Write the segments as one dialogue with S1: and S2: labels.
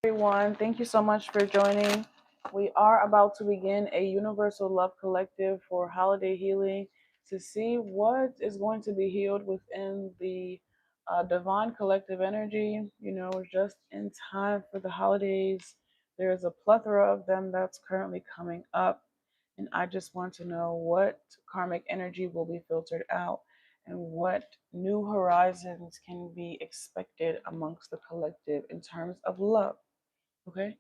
S1: Everyone. Thank you so much for joining. We are about to begin a Universal Love Collective for holiday healing to see what is going to be healed within the divine collective energy. Just in time for the holidays. There is a plethora of them that's currently coming up. And I just want to know what karmic energy will be filtered out and what new horizons can be expected amongst the collective in terms of love. Okay.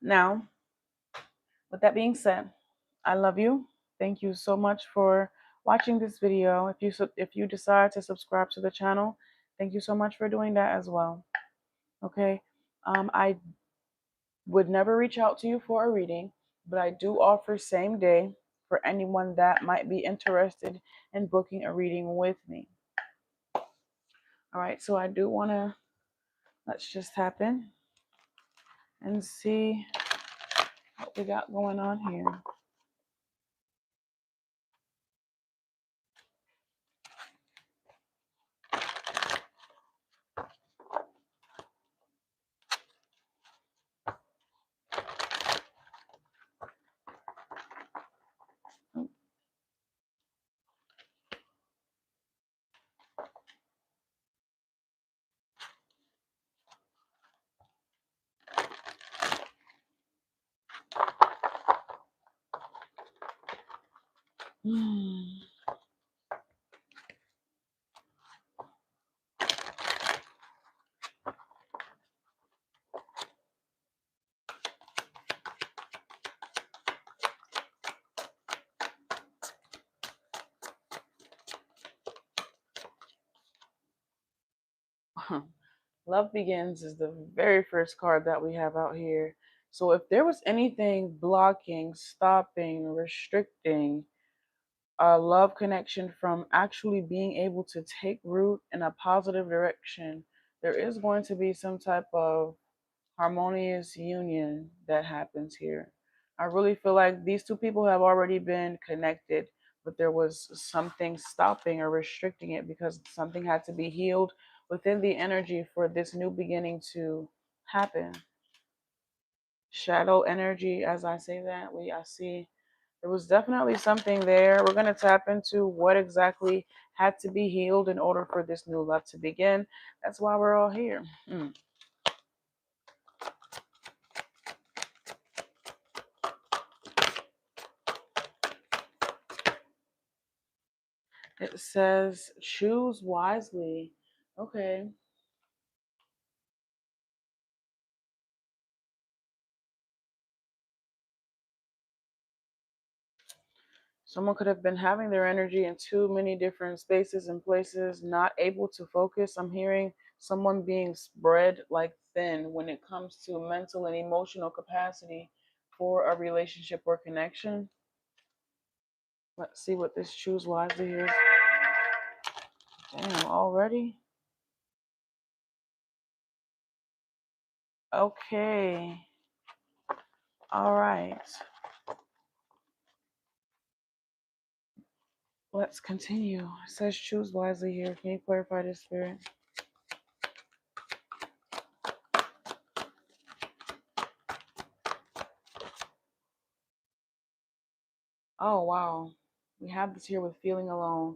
S1: Now, with that being said, I love you. Thank you so much for watching this video. If you decide to subscribe to the channel, thank you so much for doing that as well. Okay. I would never reach out to you for a reading, but I do offer same day for anyone that might be interested in booking a reading with me. All right. So I do want to let's just tap in and see what we got going on here. Love Begins is the very first card that we have out here. So if there was anything blocking, stopping, restricting a love connection from actually being able to take root in a positive direction, there is going to be some type of harmonious union that happens here. I really feel like these two people have already been connected, but there was something stopping or restricting it because something had to be healed within the energy for this new beginning to happen. Shadow energy, as I say that, I see there was definitely something there. We're going to tap into what exactly had to be healed in order for this new love to begin. That's why we're all here. It says choose wisely. Okay. Someone could have been having their energy in too many different spaces and places, not able to focus. I'm hearing someone being spread like thin when it comes to mental and emotional capacity for a relationship or connection. Let's see what this choose wisely is. Damn, already? Okay. All right. Let's continue. It says choose wisely here. Can you clarify this, Spirit? Oh, wow. We have this here with feeling alone.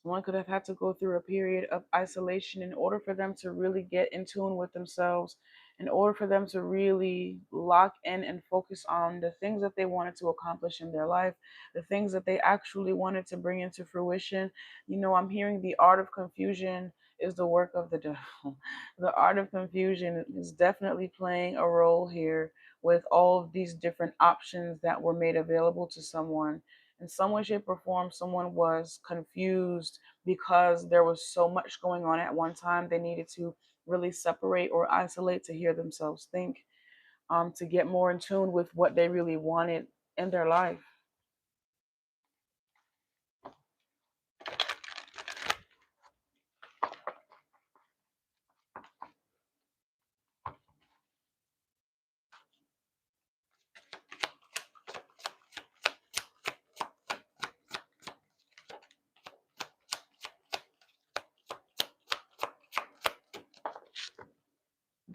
S1: Someone could have had to go through a period of isolation in order for them to really get in tune with themselves, in order for them to really lock in and focus on the things that they wanted to accomplish in their life, the things that they actually wanted to bring into fruition. I'm hearing the art of confusion is the work of the devil. The art of confusion is definitely playing a role here with all of these different options that were made available to someone. In some way, shape, or form, someone was confused because there was so much going on at one time. They needed to really separate or isolate to hear themselves think, to get more in tune with what they really wanted in their life.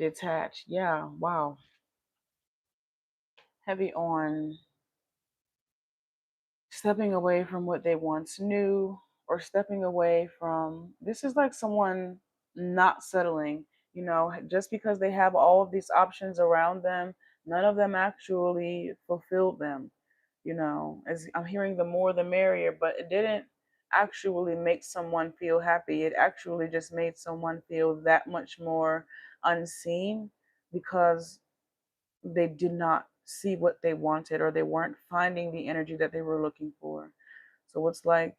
S1: detach. Yeah, wow. Heavy on stepping away from what they once knew, or stepping away from, this is like someone not settling, just because they have all of these options around them, none of them actually fulfilled them. As I'm hearing, the more the merrier, but it didn't actually make someone feel happy. It actually just made someone feel that much more unseen, because they did not see what they wanted, or they weren't finding the energy that they were looking for. So it's like,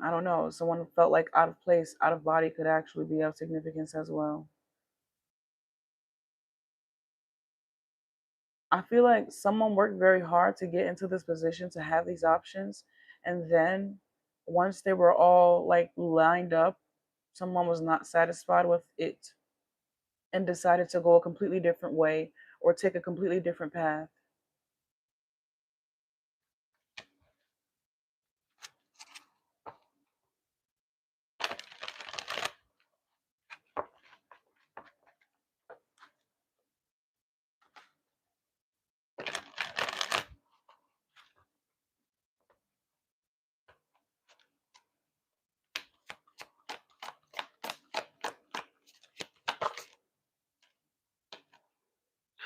S1: I don't know, someone felt like out of place, out of body could actually be of significance as well. I feel like someone worked very hard to get into this position to have these options. And then once they were all like lined up, someone was not satisfied with it and decided to go a completely different way, or take a completely different path.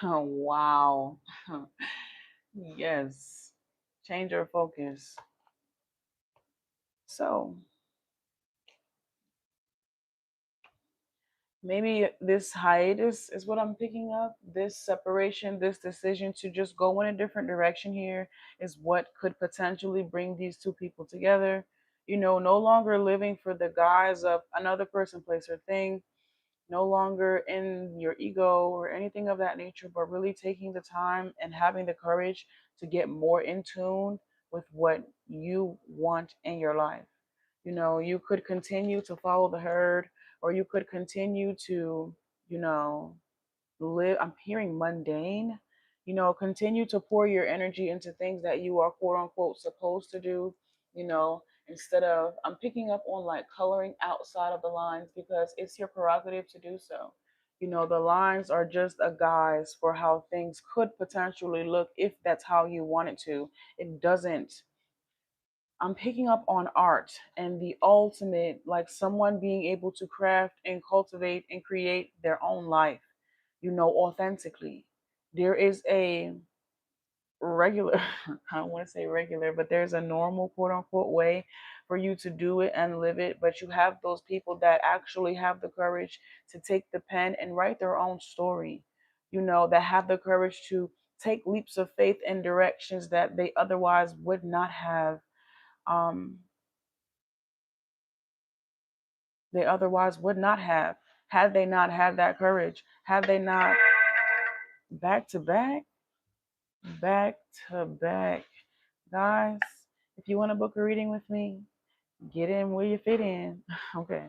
S1: Oh, wow. Yes. Change your focus. So maybe this hiatus is what I'm picking up. This separation, this decision to just go in a different direction here is what could potentially bring these two people together. No longer living for the guise of another person, place, or thing, no longer in your ego or anything of that nature, but really taking the time and having the courage to get more in tune with what you want in your life. You could continue to follow the herd, or you could continue to, you know, live. I'm hearing mundane. Continue to pour your energy into things that you are quote unquote supposed to do. Instead of, I'm picking up on like coloring outside of the lines, because it's your prerogative to do so. The lines are just a guise for how things could potentially look if that's how you want it to. It doesn't. I'm picking up on art and the ultimate, like someone being able to craft and cultivate and create their own life, authentically. There is a regular, I don't want to say regular, but there's a normal, quote unquote, way for you to do it and live it. But you have those people that actually have the courage to take the pen and write their own story, that have the courage to take leaps of faith in directions that they otherwise would not have. Um, they otherwise would not have, had they not had that courage, had they not, back to back, back to back. Guys, if you want to book a reading with me, get in where you fit in. Okay.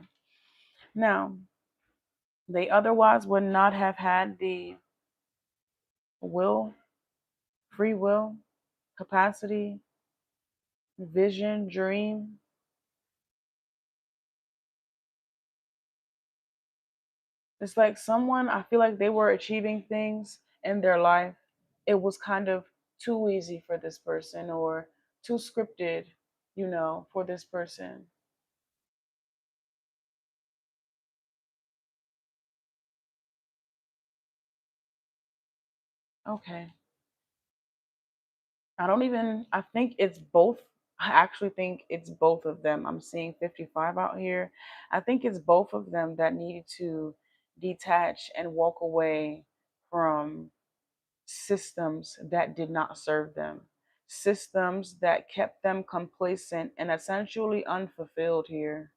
S1: Now, they otherwise would not have had the will, free will, capacity, vision, dream. It's like someone, I feel like they were achieving things in their life. It was kind of too easy for this person, or too scripted, for this person. Okay. I think it's both. I actually think it's both of them. I'm seeing 55 out here. I think it's both of them that needed to detach and walk away from systems that did not serve them, systems that kept them complacent and essentially unfulfilled here.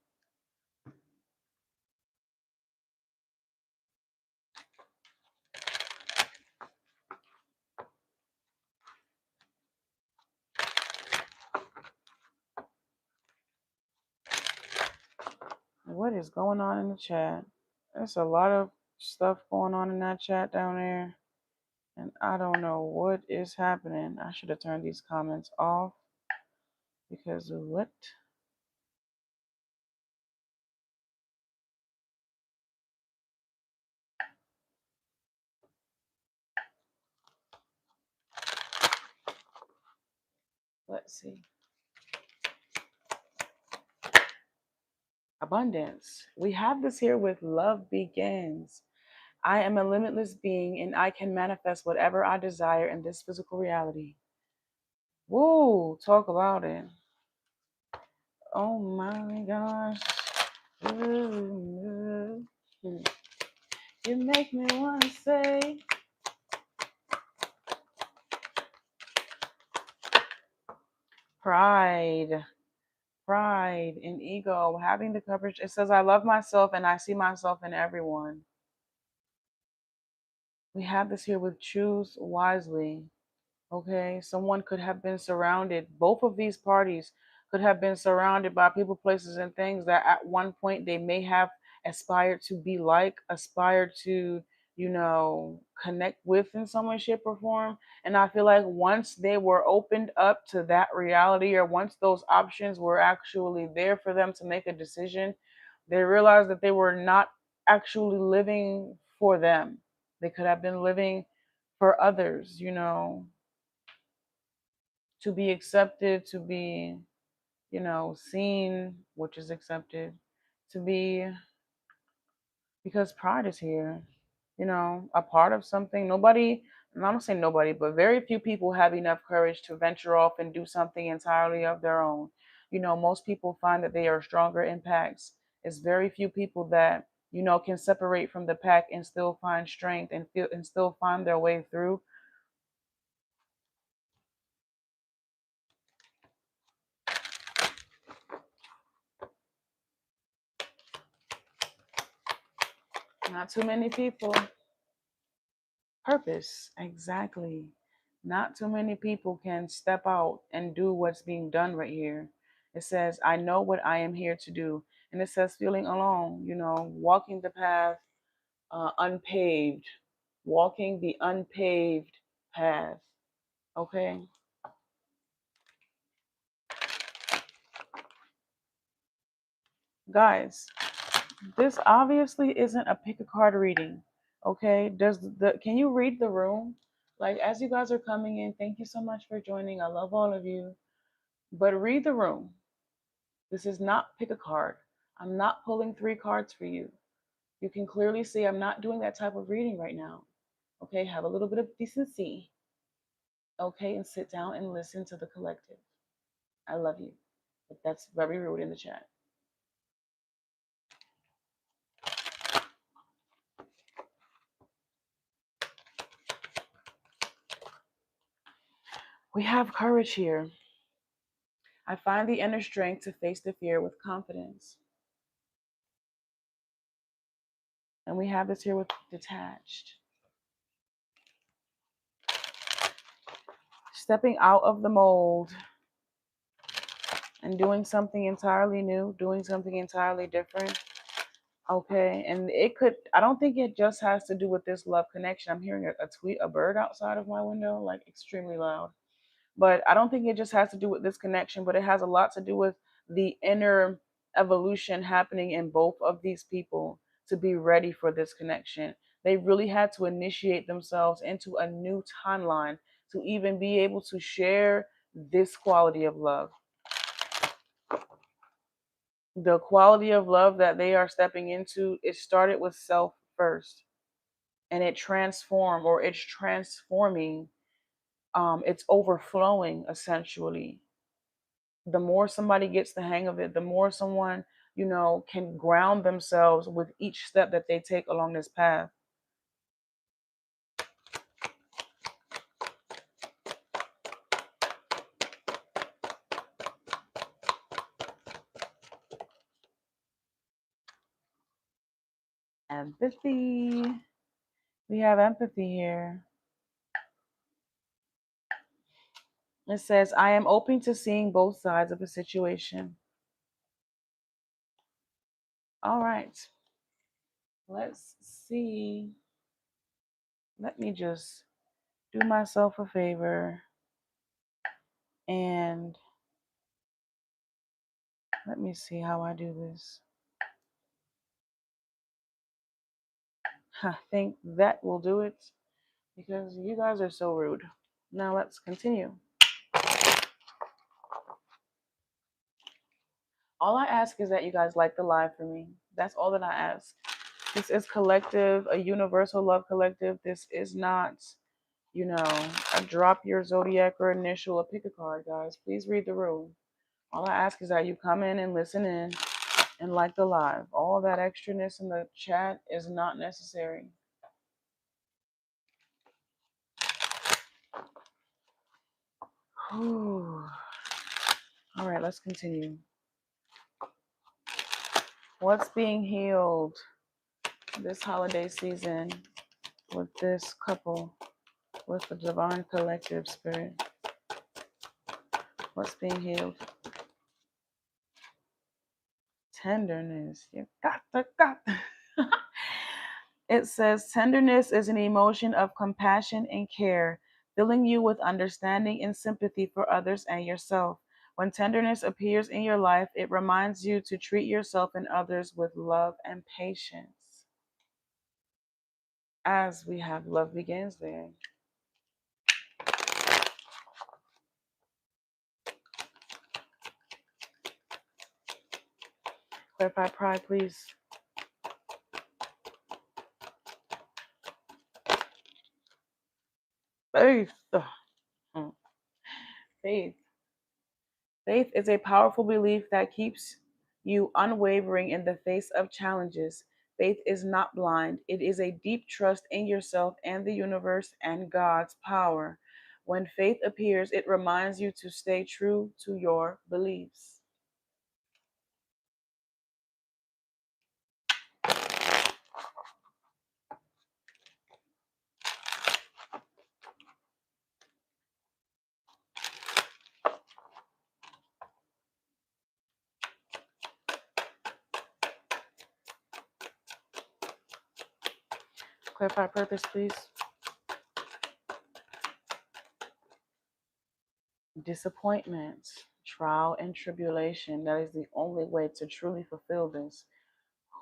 S1: What is going on in the chat? There's a lot of stuff going on in that chat down there, and I don't know what is happening. I should have turned these comments off, because what? Let's see. Abundance. We have this here with love begins. I am a limitless being and I can manifest whatever I desire in this physical reality. Woo, talk about it. Oh my gosh. Ooh. You make me want to say, pride, pride and ego, having the courage. It says, I love myself and I see myself in everyone. We have this here with choose wisely. Okay, someone could have been surrounded, both of these parties could have been surrounded by people, places, and things that at one point they may have aspired to be like, aspired to, connect with in some way, shape, or form. And I feel like once they were opened up to that reality, or once those options were actually there for them to make a decision, they realized that they were not actually living for them. They could have been living for others, to be accepted, to be, seen, which is accepted, to be, because pride is here, a part of something. Nobody, I'm not saying nobody, but very few people have enough courage to venture off and do something entirely of their own. Most people find that they are stronger in packs. It's very few people that, can separate from the pack and still find strength and feel and still find their way through. Not too many people. Purpose, exactly. Not too many people can step out and do what's being done right here. It says, I know what I am here to do. And it says, feeling alone, walking the path unpaved, walking the unpaved path. Okay. Guys, this obviously isn't a pick a card reading. Okay. Can you read the room? Like, as you guys are coming in, thank you so much for joining. I love all of you. But read the room. This is not pick a card. I'm not pulling 3 cards for you. You can clearly see I'm not doing that type of reading right now. Okay, have a little bit of decency. Okay, and sit down and listen to the collective. I love you. But that's very rude in the chat. We have courage here. I find the inner strength to face the fear with confidence. And we have this here with detached. Stepping out of the mold and doing something entirely new, doing something entirely different. Okay. And I don't think it just has to do with this love connection. I'm hearing a tweet, a bird outside of my window, like extremely loud. But I don't think it just has to do with this connection, but it has a lot to do with the inner evolution happening in both of these people to be ready for this connection. They really had to initiate themselves into a new timeline to even be able to share this quality of love. The quality of love that they are stepping into, it started with self first, and it transformed, or it's transforming, it's overflowing essentially. The more somebody gets the hang of it, the more someone, can ground themselves with each step that they take along this path. Empathy. We have empathy here. It says, I am open to seeing both sides of a situation. All right. Let's see. Let me just do myself a favor and let me see how I do this. I think that will do it because you guys are so rude. Now let's continue. All I ask is that you guys like the live for me. That's all that I ask. This is collective, a universal love collective. This is not, a drop your zodiac or initial or pick a card, guys. Please read the room. All I ask is that you come in and listen in and like the live. All that extraness in the chat is not necessary. Whew. All right, let's continue. What's being healed this holiday season with this couple, with the divine collective spirit? What's being healed? Tenderness. You got. It says tenderness is an emotion of compassion and care, filling you with understanding and sympathy for others and yourself. When tenderness appears in your life, it reminds you to treat yourself and others with love and patience. As we have love begins there. Clarify pride, please. Faith. Faith. Faith is a powerful belief that keeps you unwavering in the face of challenges. Faith is not blind, it is a deep trust in yourself and the universe and God's power. When faith appears, it reminds you to stay true to your beliefs. Clarify purpose, please. Disappointment, trial, and tribulation. That is the only way to truly fulfill this.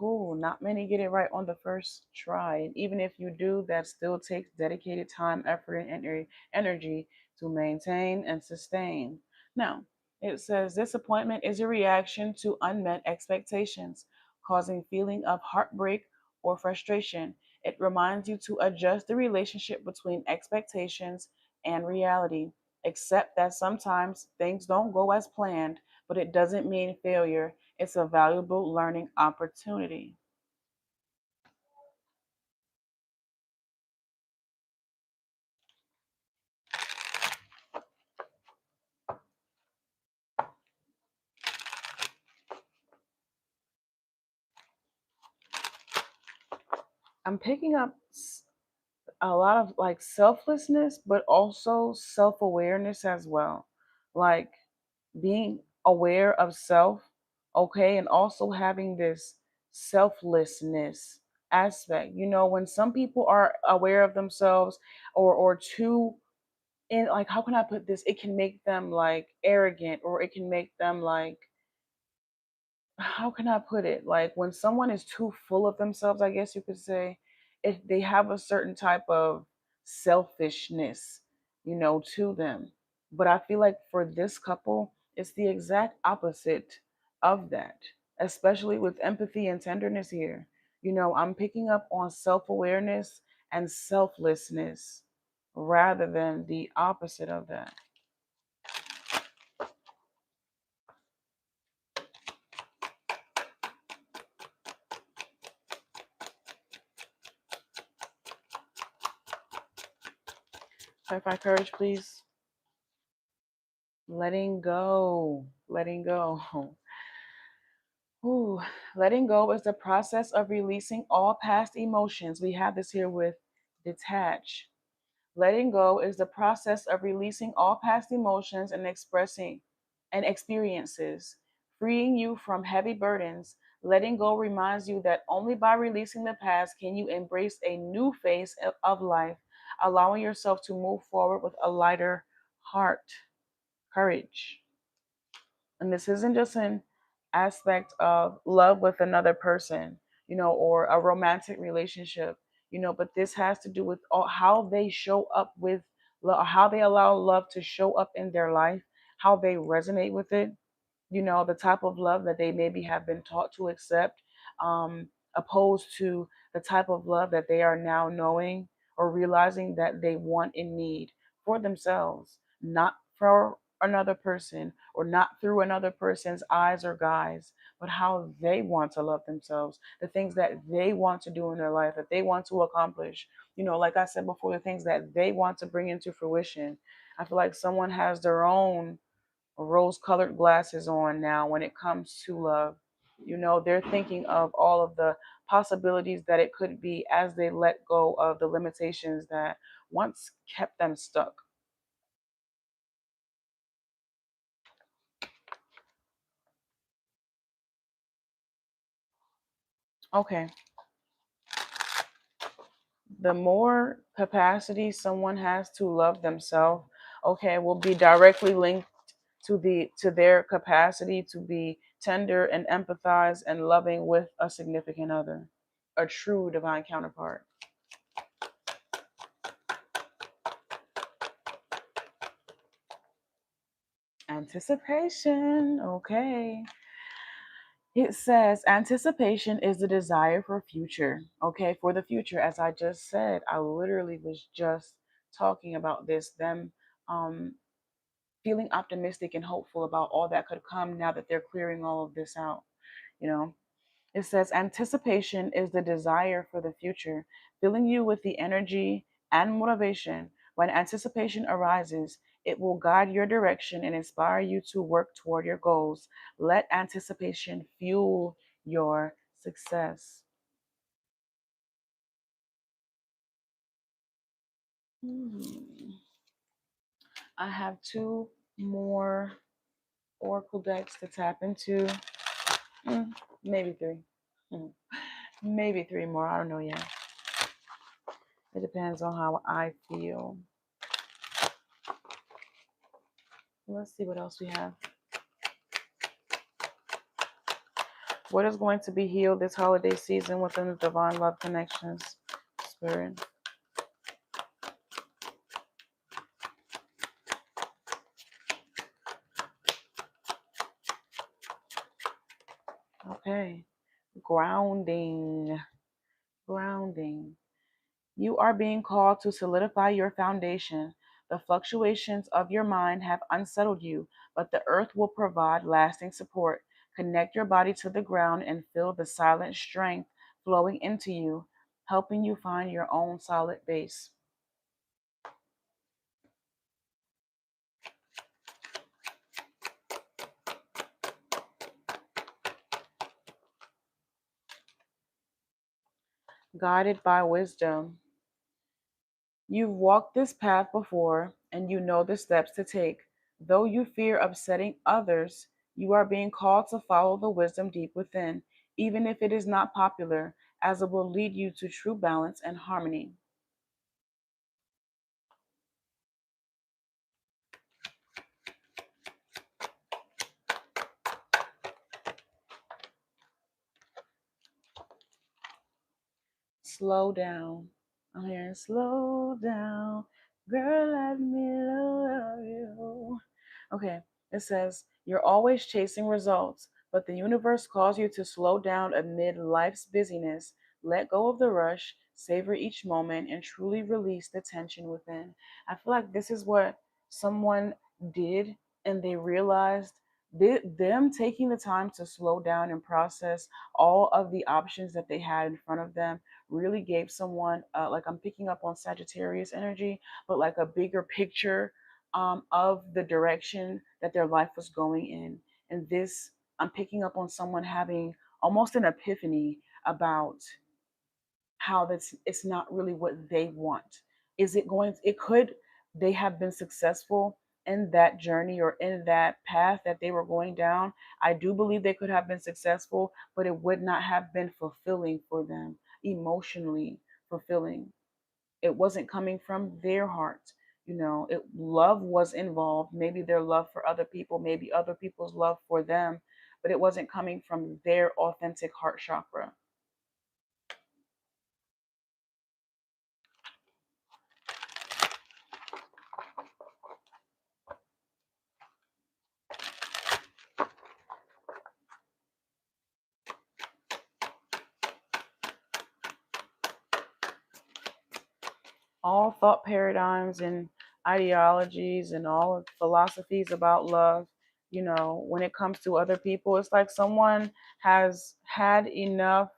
S1: Not many get it right on the first try. And even if you do, that still takes dedicated time, effort, and energy to maintain and sustain. Now, it says disappointment is a reaction to unmet expectations, causing feeling of heartbreak or frustration. It reminds you to adjust the relationship between expectations and reality. Accept that sometimes things don't go as planned, but it doesn't mean failure. It's a valuable learning opportunity. I'm picking up a lot of like selflessness, but also self awareness as well. Like being aware of self, okay, and also having this selflessness aspect. When some people are aware of themselves or too in like how can I put this? It can make them like arrogant or it can make them like how can I put it? Like when someone is too full of themselves, I guess you could say, if they have a certain type of selfishness, to them. But I feel like for this couple, it's the exact opposite of that, especially with empathy and tenderness here. I'm picking up on self awareness and selflessness rather than the opposite of that. Clarify courage, please. Letting go. Letting go. Ooh, letting go is the process of releasing all past emotions. We have this here with detach. Letting go is the process of releasing all past emotions and expressing and experiences, freeing you from heavy burdens. Letting go reminds you that only by releasing the past can you embrace a new phase of life, allowing yourself to move forward with a lighter heart. Courage. And this isn't just an aspect of love with another person, or a romantic relationship, but this has to do with how they show up with love, how they allow love to show up in their life, how they resonate with it. the type of love that they maybe have been taught to accept, opposed to the type of love that they are now knowing or realizing that they want and need for themselves, not for another person or not through another person's eyes or guise, but how they want to love themselves, the things that they want to do in their life, that they want to accomplish. Like I said before, the things that they want to bring into fruition. I feel like someone has their own rose colored glasses on now when it comes to love. They're thinking of all of the possibilities that it could be as they let go of the limitations that once kept them stuck. Okay. The more capacity someone has to love themselves, okay, will be directly linked to their capacity to be tender and empathize and loving with a significant other, a true divine counterpart. Anticipation. Okay. It says anticipation is the desire for future. Okay, for the future. As I just said, I literally was just talking about this, them um feeling optimistic and hopeful about all that could come now that they're clearing all of this out. You know, it says anticipation is the desire for the future, filling you with the energy and motivation. When anticipation arises, it will guide your direction and inspire you to work toward your goals. Let anticipation fuel your success. Hmm. I have two more oracle decks to tap into. Mm, maybe three. Mm, maybe three more. I don't know yet. It depends on how I feel. Let's see what else we have. What is going to be healed this holiday season within the divine love connections spirit? Okay. Grounding. Grounding. You are being called to solidify your foundation. The fluctuations of your mind have unsettled you, but the earth will provide lasting support. Connect your body to the ground and feel the silent strength flowing into you, helping you find your own solid base. Guided by wisdom. You've walked this path before and you know the steps to take. Though you fear upsetting others, you are being called to follow the wisdom deep within, even if it is not popular, as it will lead you to true balance and harmony. Slow down. I'm hearing slow down. Girl, let me love you. Okay, it says, you're always chasing results, but the universe calls you to slow down amid life's busyness. Let go of the rush, savor each moment, and truly release the tension within. I feel like this is what someone did, and they realized them taking the time to slow down and process all of the options that they had in front of them really gave someone, like I'm picking up on Sagittarius energy, but like a bigger picture of the direction that their life was going in. And this, I'm picking up on someone having almost an epiphany about how that's it's not really what they want. Is it going? It could. They have been successful in that journey or in that path that they were going down. I do believe they could have been successful, but it would not have been fulfilling for them, emotionally fulfilling. It wasn't coming from their heart. Love was involved, maybe their love for other people, maybe other people's love for them, but it wasn't coming from their authentic heart chakra. all thought paradigms and ideologies and all of philosophies about love, when it comes to other people, it's like someone has had enough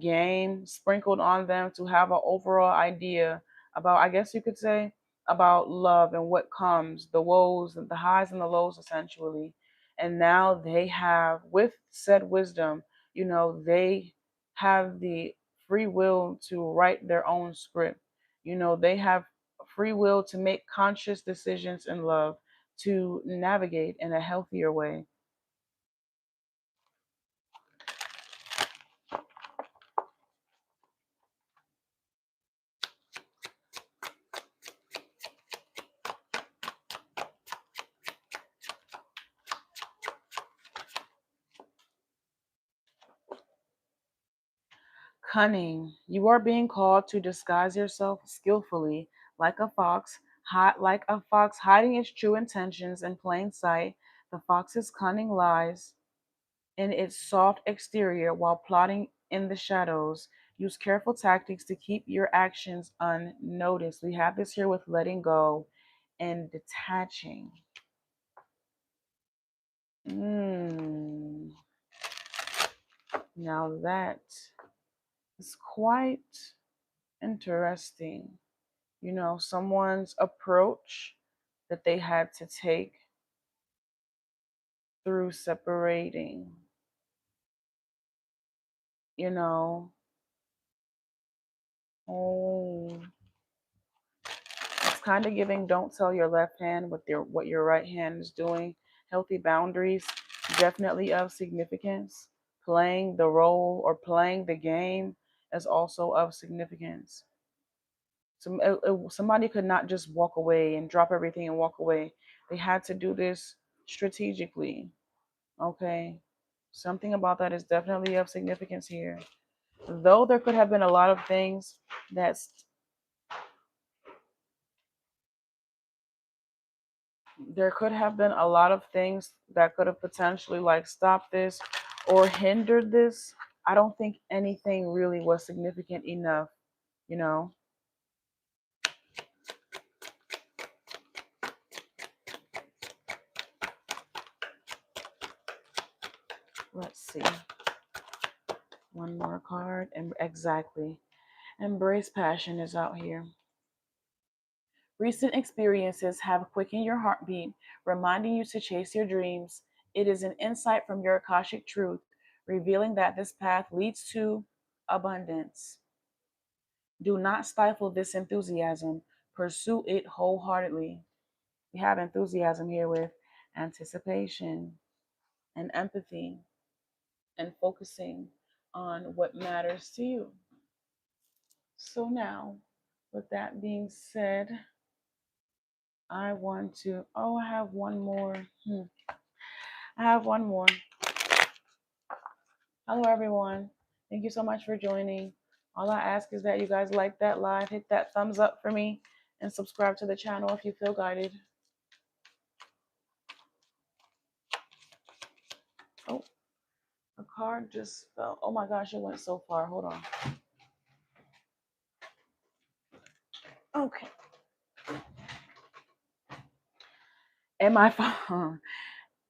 S1: game sprinkled on them to have an overall idea about, I guess you could say, about love and what comes, the woes and the highs and the lows, essentially. And now they have, with said wisdom, they have the free will to write their own script. They have free will to make conscious decisions in love, to navigate in a healthier way. Cunning. You are being called to disguise yourself skillfully, like a fox hiding its true intentions in plain sight. The fox's cunning lies in its soft exterior while plotting in the shadows. Use careful tactics to keep your actions unnoticed. We have this here with letting go and detaching. Mm, now that is quite interesting. Someone's approach that they had to take through separating, you know. Oh, it's kind of giving don't tell your left hand what your right hand is doing. Healthy boundaries, definitely of significance. Playing the role or playing the game is also of significance. Somebody could not just walk away and drop everything and walk away. They had to do this strategically. Okay. Something about that is definitely of significance here. Though there could have been a lot of things that's there could have been a lot of things that could have potentially like stopped this or hindered this. I don't think anything really was significant enough, you know. Let's see. One more card and exactly. Embrace passion is out here. Recent experiences have quickened your heartbeat, reminding you to chase your dreams. It is an insight from your Akashic truth, revealing that this path leads to abundance. Do not stifle this enthusiasm. Pursue it wholeheartedly. We have enthusiasm here with anticipation and empathy and focusing on what matters to you. So, now, with that being said, I want to. Oh, I have one more. I have one more. Hello, everyone. Thank you so much for joining. All I ask is that you guys like that live, hit that thumbs up for me, and subscribe to the channel if you feel guided. Oh, a card just fell. Oh my gosh, it went so far. Hold on. Okay. Am I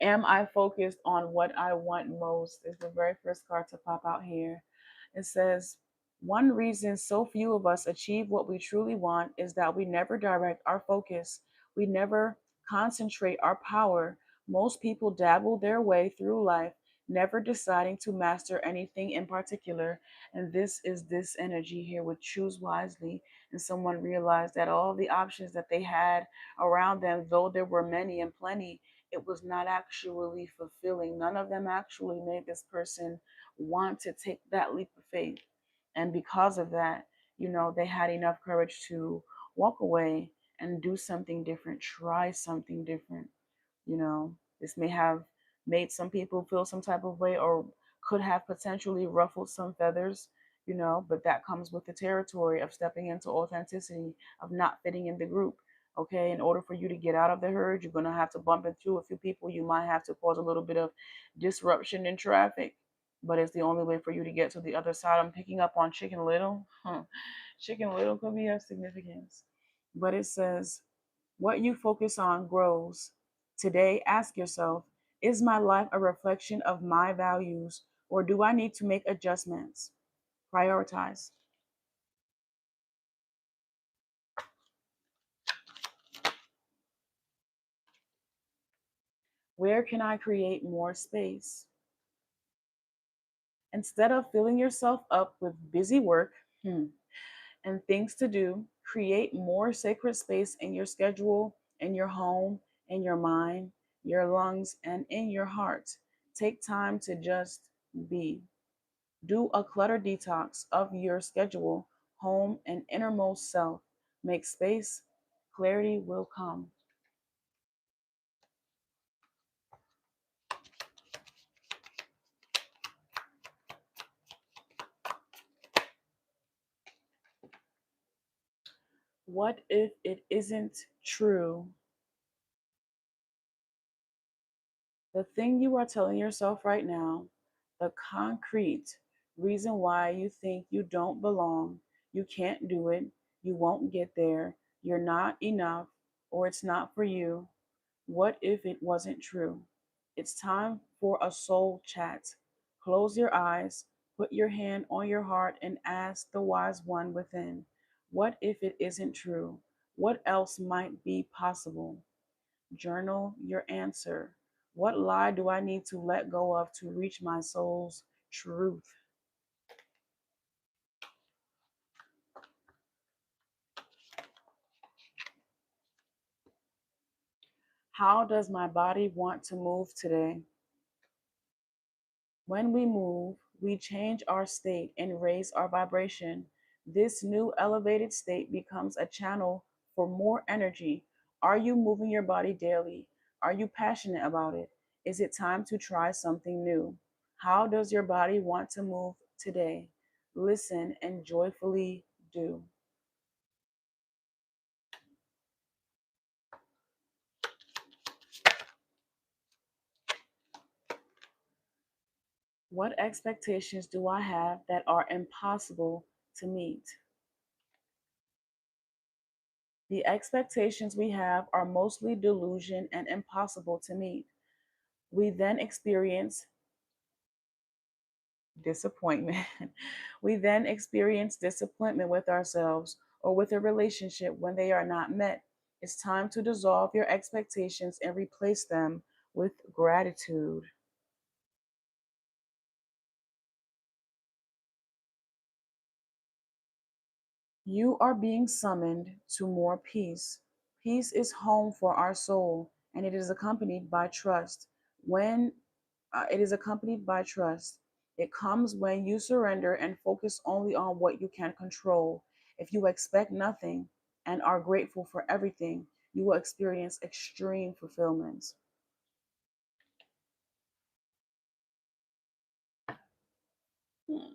S1: am I focused on what I want most? Is the very first card to pop out here. It says, one reason so few of us achieve what we truly want is that we never direct our focus. We never concentrate our power. Most people dabble their way through life, never deciding to master anything in particular. And this is this energy here with choose wisely. And someone realized that all the options that they had around them, though there were many and plenty, it was not actually fulfilling. None of them actually made this person want to take that leap of faith. And because of that, they had enough courage to walk away and do something different, try something different. This may have made some people feel some type of way or could have potentially ruffled some feathers, but that comes with the territory of stepping into authenticity, of not fitting in the group. Okay, in order for you to get out of the herd, you're going to have to bump into a few people. You might have to cause a little bit of disruption in traffic. but it's the only way for you to get to the other side. I'm picking up on Chicken Little. Chicken Little could be of significance. But it says, what you focus on grows. Today, ask yourself, is my life a reflection of my values, or do I need to make adjustments? Prioritize. Where can I create more space? Instead of filling yourself up with busy work and things to do, create more sacred space in your schedule, in your home, in your mind, your lungs, and in your heart. Take time to just be. Do a clutter detox of your schedule, home, and innermost self. Make space, clarity will come. What if it isn't true? The thing you are telling yourself right now, the concrete reason why you think you don't belong, you can't do it, you won't get there, you're not enough, or it's not for you. What if it wasn't true? It's time for a soul chat. Close your eyes, put your hand on your heart, and ask the wise one within, what if it isn't true? What else might be possible? Journal your answer. What lie do I need to let go of to reach my soul's truth? How does my body want to move today? When we move, we change our state and raise our vibration. This new elevated state becomes a channel for more energy. Are you moving your body daily? Are you passionate about it? Is it time to try something new? How does your body want to move today? Listen and joyfully do. What expectations do I have that are impossible to meet? The expectations we have are mostly delusion and impossible to meet. We then experience disappointment. We then experience disappointment with ourselves or with a relationship when they are not met. It's time to dissolve your expectations and replace them with gratitude. You are being summoned to more peace. Peace is home for our soul, and it is accompanied by trust. When it is accompanied by trust, it comes when you surrender and focus only on what you can control. If you expect nothing and are grateful for everything, you will experience extreme fulfillment. Hmm.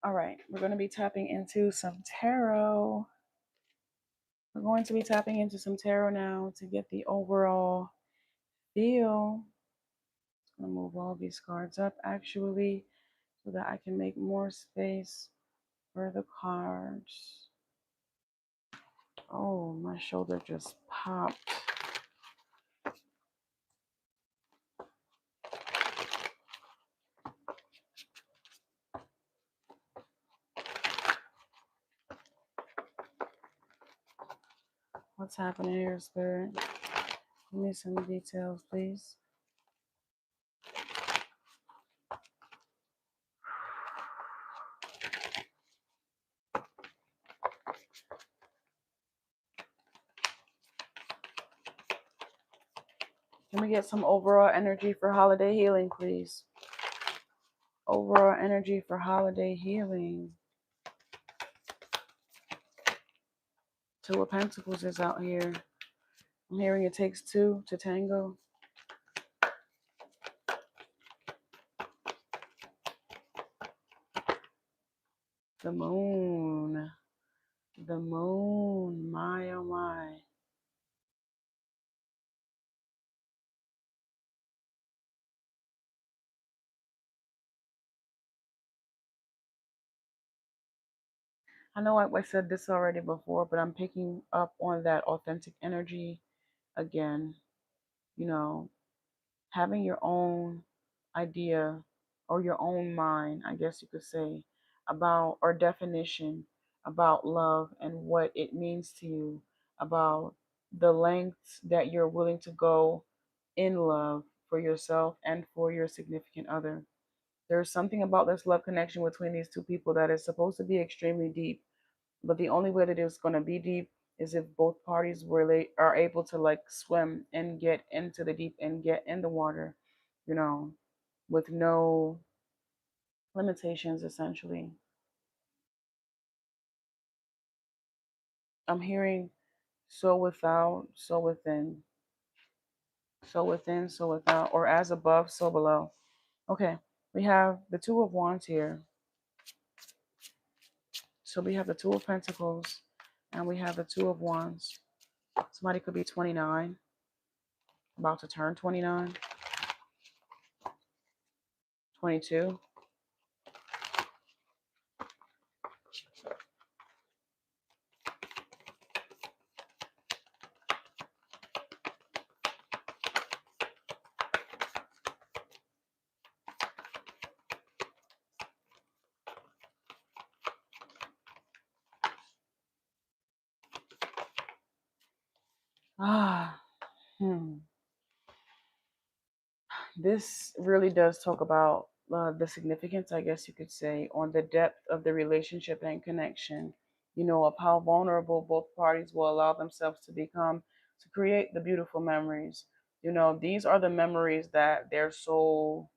S1: All right, we're going to be tapping into some tarot. We're going to be tapping into some tarot now to get the overall feel. I'm going to move all these cards up actually so that I can make more space for the cards. Oh, my shoulder just popped. What's happening here, Spirit? Give me some details, please. Can we get some overall energy for holiday healing, please? Overall energy for holiday healing. Two of Pentacles is out here. I'm hearing it takes two to tango. The moon. The moon. My, oh my. I know I said this already before, but I'm picking up on that authentic energy again. You know, having your own idea or your own mind, I guess you could say, about or definition about love and what it means to you, about the lengths that you're willing to go in love for yourself and for your significant other. There's something about this love connection between these two people that is supposed to be extremely deep, but the only way that it's going to be deep is if both parties really are able to like swim and get into the deep and get in the water, you know, with no limitations essentially. I'm hearing so without, so within, so within, so without, or as above, so below. Okay, we have the Two of Wands here. So we have the Two of Pentacles and we have the Two of Wands. Somebody could be 29, about to turn 29, 22. Ah, hmm. This really does talk about the significance, I guess you could say, on the depth of the relationship and connection, of how vulnerable both parties will allow themselves to become to create the beautiful memories. These are the memories that their soul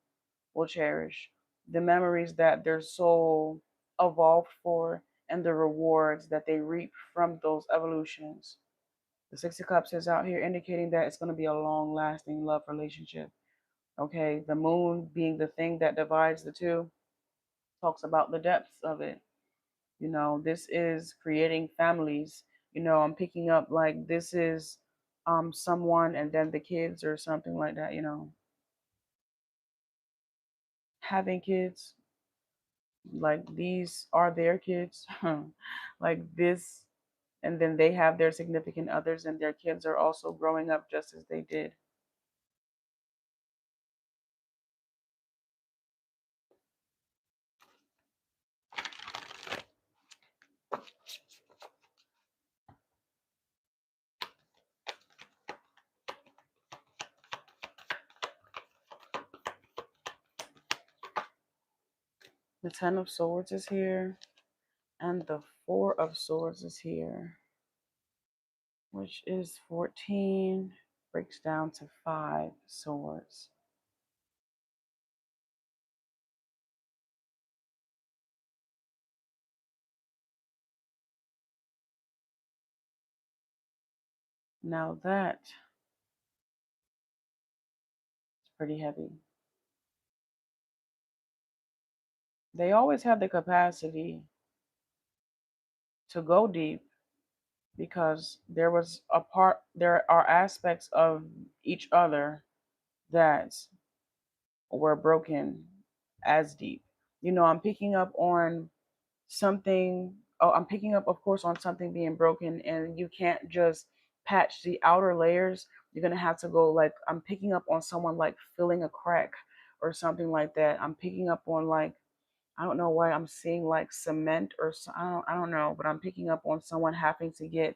S1: will cherish, the memories that their soul evolved for, and the rewards that they reap from those evolutions. The Six of Cups is out here indicating that it's going to be a long lasting love relationship. Okay, the moon being the thing that divides the two talks about the depths of it. This is creating families. I'm picking up like this is someone and then the kids or something like that, having kids, like these are their kids. Like this, and then they have their significant others and their kids are also growing up just as they did. The Ten of Swords is here and the Four of Swords is here, which is 14, breaks down to 5 swords. Now that's pretty heavy. They always have the capacity to go deep because there are aspects of each other that were broken as deep. I'm picking up on something. Oh, I'm picking up, of course, on something being broken, and you can't just patch the outer layers. You're gonna have to go like I'm picking up on someone like filling a crack or something like that. I'm picking up on like I don't know why I'm seeing like cement or I don't know, but I'm picking up on someone having to get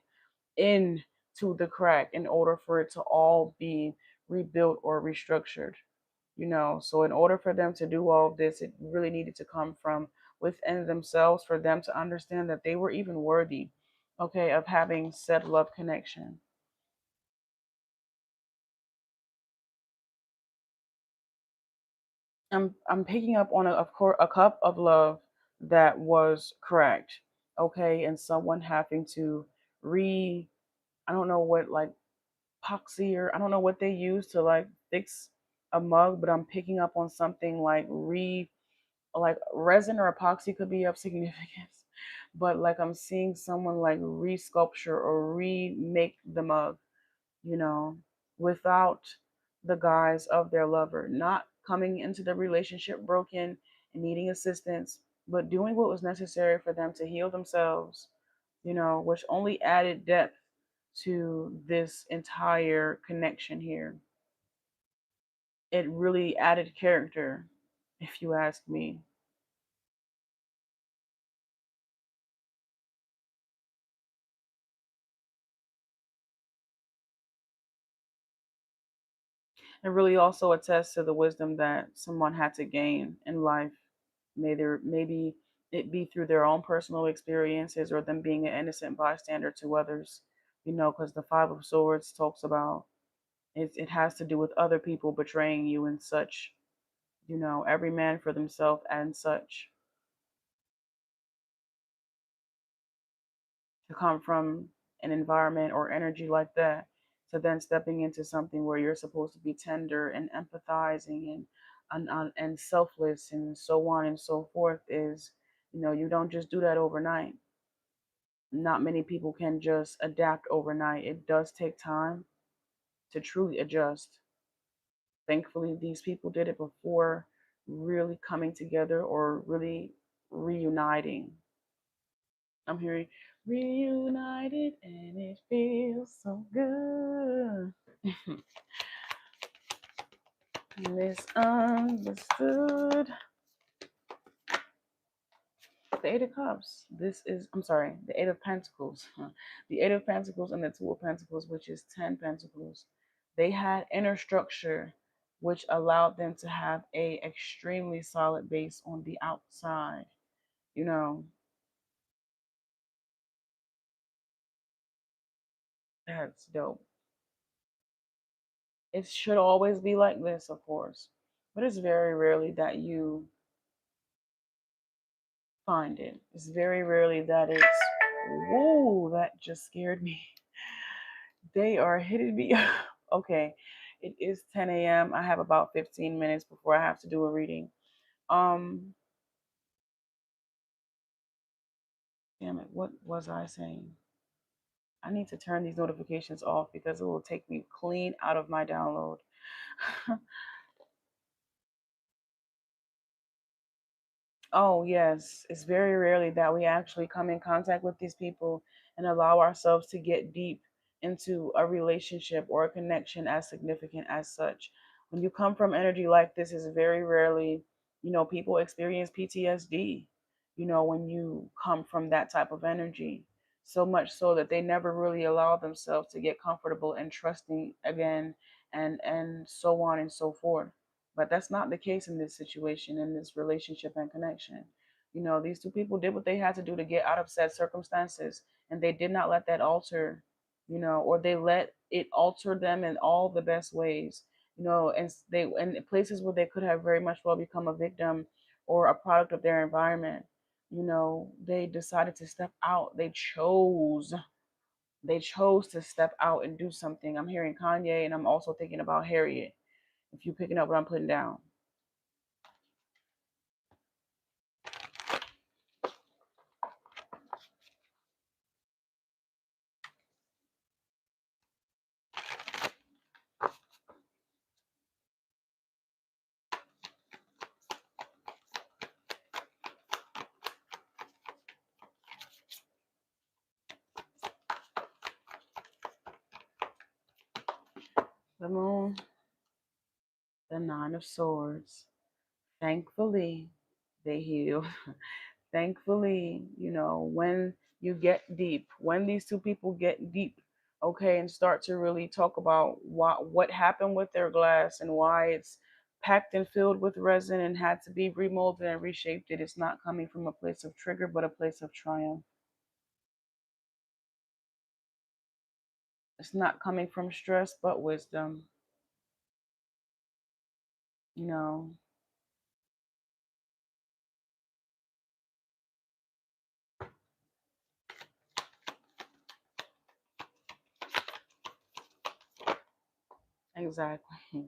S1: into the crack in order for it to all be rebuilt or restructured. So in order for them to do all of this, it really needed to come from within themselves for them to understand that they were even worthy, okay, of having said love connection. I'm picking up on of course a cup of love that was correct, okay, and someone having to re I don't know what, like, epoxy, or I don't know what they use to like fix a mug, but I'm picking up on something like like resin or epoxy could be of significance. But like I'm seeing someone like resculpture or remake the mug, you know, without the guise of their lover, not coming into the relationship broken and needing assistance, but doing what was necessary for them to heal themselves, which only added depth to this entire connection here. It really added character, if you ask me. It really also attests to the wisdom that someone had to gain in life. Maybe it be through their own personal experiences or them being an innocent bystander to others, because the Five of Swords talks about it has to do with other people betraying you and such, every man for themselves and such. To come from an environment or energy like that to then stepping into something where you're supposed to be tender and empathizing and selfless and so on and so forth is, you don't just do that overnight. Not many people can just adapt overnight. It does take time to truly adjust. Thankfully, these people did it before really coming together or really reuniting. I'm hearing reunited and it feels so good. Misunderstood. The Eight of Cups. I'm sorry, the Eight of Pentacles. The Eight of Pentacles and the Two of Pentacles, which is 10 Pentacles. They had inner structure, which allowed them to have a extremely solid base on the outside. You know, that's dope. It should always be like this, of course, but it's very rarely that you find it. It's very rarely that it's, whoa, that just scared me. They are hitting me. Okay, it is 10 a.m. I have about 15 minutes before I have to do a reading. Um, Damn it, what was I saying? I need to turn these notifications off because it will take me clean out of my download. Oh, yes. It's very rarely that we actually come in contact with these people and allow ourselves to get deep into a relationship or a connection as significant as such. When you come from energy like this, is very rarely, people experience PTSD, when you come from that type of energy. So much so that they never really allow themselves to get comfortable and trusting again and so on and so forth. But that's not the case in this situation, in this relationship and connection. These two people did what they had to do to get out of said circumstances, and they did not let that alter, or they let it alter them in all the best ways, and they in places where they could have very much well become a victim or a product of their environment. They decided to step out. They chose to step out and do something. I'm hearing Kanye, and I'm also thinking about Harriet. If you're picking up what I'm putting down. The moon, the Nine of Swords. Thankfully, they heal. Thankfully, when you get deep, when these two people get deep, okay, and start to really talk about what happened with their glass and why it's packed and filled with resin and had to be remolded and reshaped, it's not coming from a place of trigger, but a place of triumph. It's not coming from stress, but wisdom. You know, Exactly.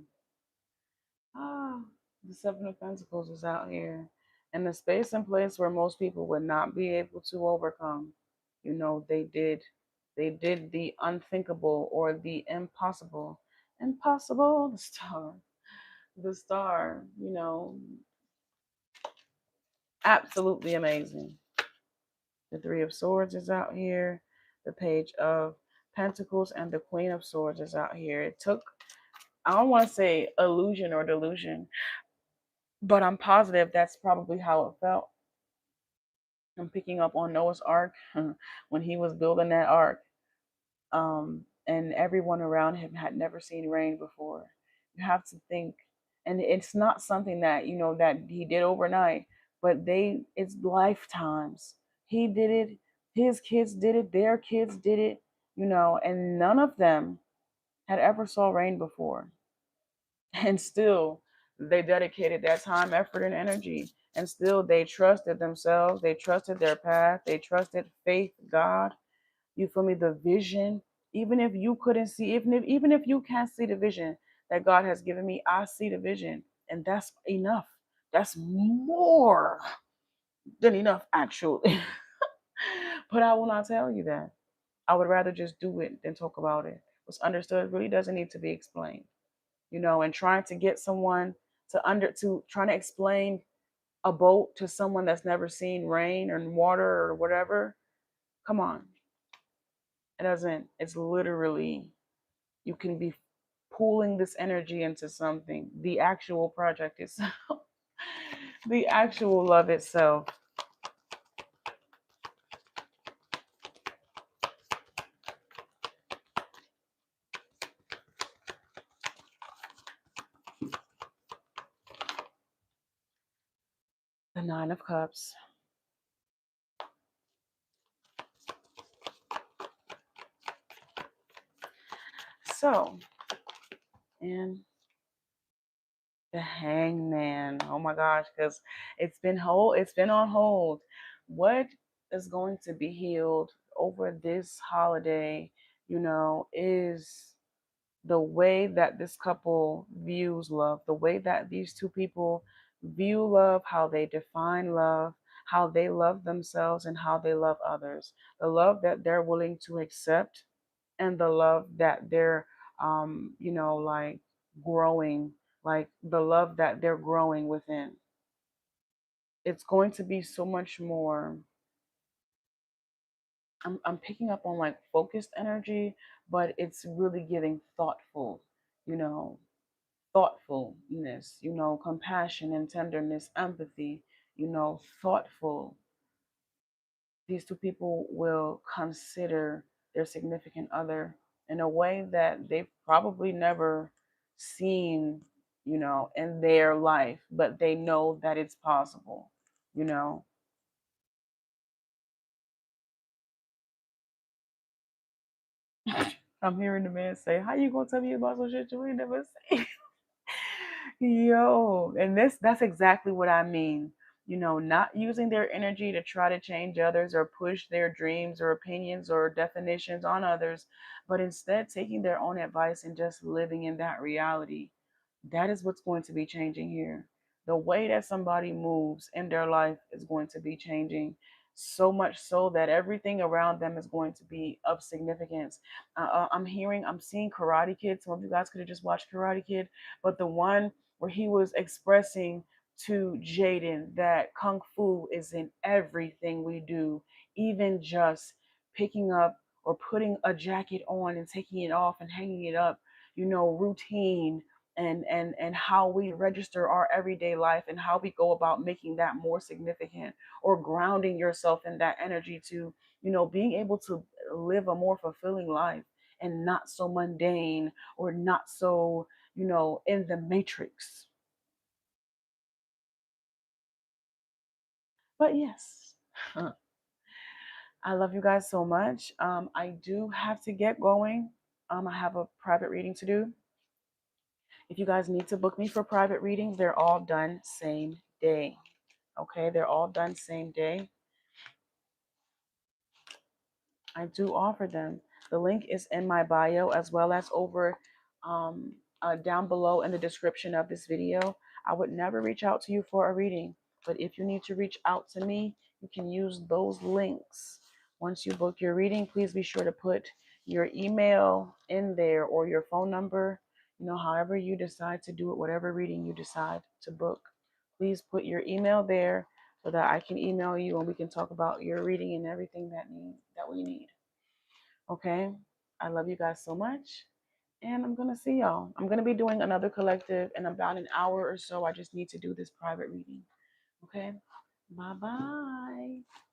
S1: Ah, the Seven of Pentacles is out here. And the space and place where most people would not be able to overcome. You know, they did the unthinkable or the impossible. Impossible, the star. The star, absolutely amazing. The Three of Swords is out here. The Page of Pentacles and the Queen of Swords is out here. It took, I don't want to say illusion or delusion, but I'm positive that's probably how it felt. I'm picking up on Noah's Ark when he was building that ark. And everyone around him had never seen rain before. You have to think, and it's not something that that he did overnight, but it's lifetimes. He did it, his kids did it, their kids did it, and none of them had ever saw rain before, and still they dedicated that time, effort, and energy, and still they trusted themselves, they trusted their path, they trusted faith, God. You feel me? The vision. Even if you couldn't see, even if you can't see the vision that God has given me, I see the vision, and that's enough. That's more than enough, actually. But I will not tell you that. I would rather just do it than talk about it. What's understood really doesn't need to be explained. And trying to get someone to trying to explain a boat to someone that's never seen rain or water or whatever. Come on. It doesn't, it's literally, you can be pooling this energy into something. The actual project itself, the actual love itself. The Nine of Cups. So, and the Hangman. Oh my gosh, because it's been on hold. What is going to be healed over this holiday, is the way that this couple views love, the way that these two people view love, how they define love, how they love themselves, and how they love others. The love that they're willing to accept, and the love that they're, like growing, like the love that they're growing within. It's going to be so much more. I'm picking up on like focused energy, but it's really giving thoughtful, you know, thoughtfulness, compassion and tenderness, empathy, thoughtful. These two people will consider their significant other in a way that they've probably never seen, in their life, but they know that it's possible, you know. I'm hearing the man say, "How you gonna tell me about some shit you ain't never seen?" Yo, and that's exactly what I mean. Not using their energy to try to change others or push their dreams or opinions or definitions on others, but instead taking their own advice and just living in that reality. That is what's going to be changing here. The way that somebody moves in their life is going to be changing, so much so that everything around them is going to be of significance. I'm seeing Karate Kid. Some of you guys could have just watched Karate Kid, but the one where he was expressing to Jaden that kung fu is in everything we do, even just picking up or putting a jacket on and taking it off and hanging it up, routine, and how we register our everyday life and how we go about making that more significant, or grounding yourself in that energy to, being able to live a more fulfilling life and not so mundane or not so, in the matrix. But yes, I love you guys so much. I do have to get going. I have a private reading to do. If you guys need to book me for private readings, they're all done same day. Okay, they're all done same day. I do offer them. The link is in my bio, as well as over um, down below in the description of this video. I would never reach out to you for a reading, but if you need to reach out to me, you can use those links. Once you book your reading, please be sure to put your email in there or your phone number, however you decide to do it, whatever reading you decide to book. Please put your email there so that I can email you and we can talk about your reading and everything that we need. Okay? I love you guys so much. And I'm going to see y'all. I'm going to be doing another collective in about an hour or so. I just need to do this private reading. Okay? Bye bye.